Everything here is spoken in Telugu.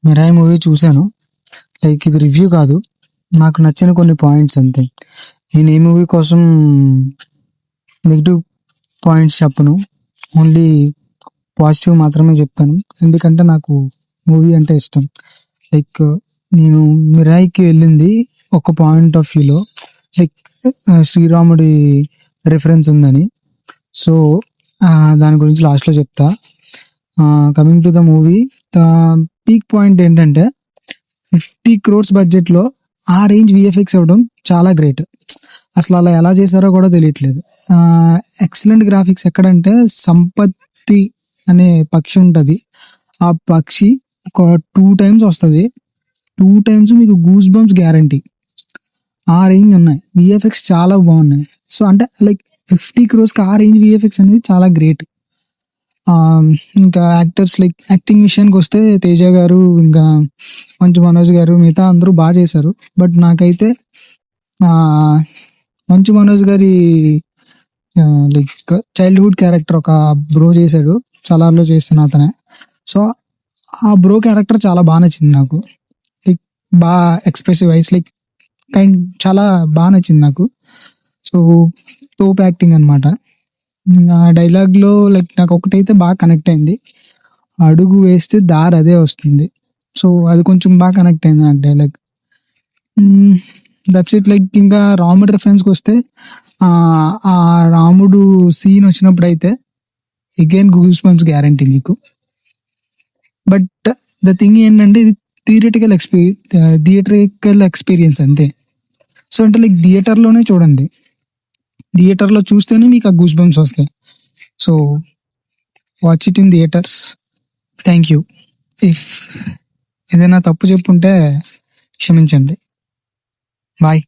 మిరాయి మూవీ చూశాను. లైక్ ఇది రివ్యూ కాదు. నాకు నచ్చిన కొన్ని పాయింట్స్ అంతే. నేను ఈ మూవీ కోసం నెగెటివ్ పాయింట్స్ చెప్పను. ఓన్లీ పాజిటివ్ మాత్రమే చెప్తాను. ఎందుకంటే నాకు మూవీ అంటే ఇష్టం. లైక్ నేను మిరాయికి వెళ్ళింది ఒక పాయింట్ ఆఫ్ వ్యూలో, లైక్ శ్రీరాముడి రిఫరెన్స్ ఉందని. సో దాని గురించి లాస్ట్లో చెప్తా. Coming to the movie, the peak point ఏంటంటే 50 crores బడ్జెట్లో ఆ రేంజ్ విఎఫ్ఎక్స్ అవ్వడం చాలా గ్రేట్. అసలు అలా ఎలా చేశారో కూడా తెలియట్లేదు. ఎక్సలెంట్ గ్రాఫిక్స్ ఎక్కడంటే, సంపత్తి అనే పక్షి ఉంటుంది. ఆ పక్షి ఒక 2 times వస్తుంది. 2 times మీకు గూస్ బంప్స్ గ్యారంటీ. ఆ రేంజ్ ఉన్నాయి. విఎఫ్ఎక్స్ చాలా బాగున్నాయి. సో అంటే లైక్ 50 crores ఆ రేంజ్ విఎఫ్ఎక్స్ అనేది చాలా గ్రేట్. ఇంకా యాక్టర్స్, లైక్ యాక్టింగ్ విషయానికి వస్తే తేజ గారు, ఇంకా మంచు మనోజ్ గారు, మిగతా అందరూ బాగా చేశారు. బట్ నాకైతే మంచు మనోజ్ గారి లైక్ చైల్డ్హుడ్ క్యారెక్టర్ ఒక బ్రో చేశాడు, చలార్లో చేస్తున్న అతనే. సో ఆ బ్రో క్యారెక్టర్ చాలా బాగా నచ్చింది నాకు. లైక్ బాగా ఎక్స్ప్రెసివ్ వైస్, లైక్ చాలా బాగా నచ్చింది నాకు. సో టోప్ యాక్టింగ్ అనమాట. డైలాగ్లో లైక్ నాకు ఒకటైతే బాగా కనెక్ట్ అయింది, అడుగు వేస్తే దారి అదే వస్తుంది. సో అది కొంచెం బాగా కనెక్ట్ అయింది నాకు డైలాగ్. That's it. లైక్ ఇంకా రాముడు రెఫరెన్స్కి వస్తే, ఆ రాముడు సీన్ వచ్చినప్పుడు అయితే అగైన్ గూస్ బంప్స్ గ్యారంటీ మీకు. బట్ ద థింగ్ ఏంటంటే, ఇది థియేటికల్ ఎక్స్పీరియన్స్ అంతే. సో అంటే లైక్ థియేటర్లోనే చూడండి. థియేటర్లో చూస్తేనే మీకు ఆ గూస్ బంప్స్ వస్తాయి. So watch it in theatres. Thank you. If ఏదైనా తప్పు చెప్పుంటే క్షమించండి. బాయ్.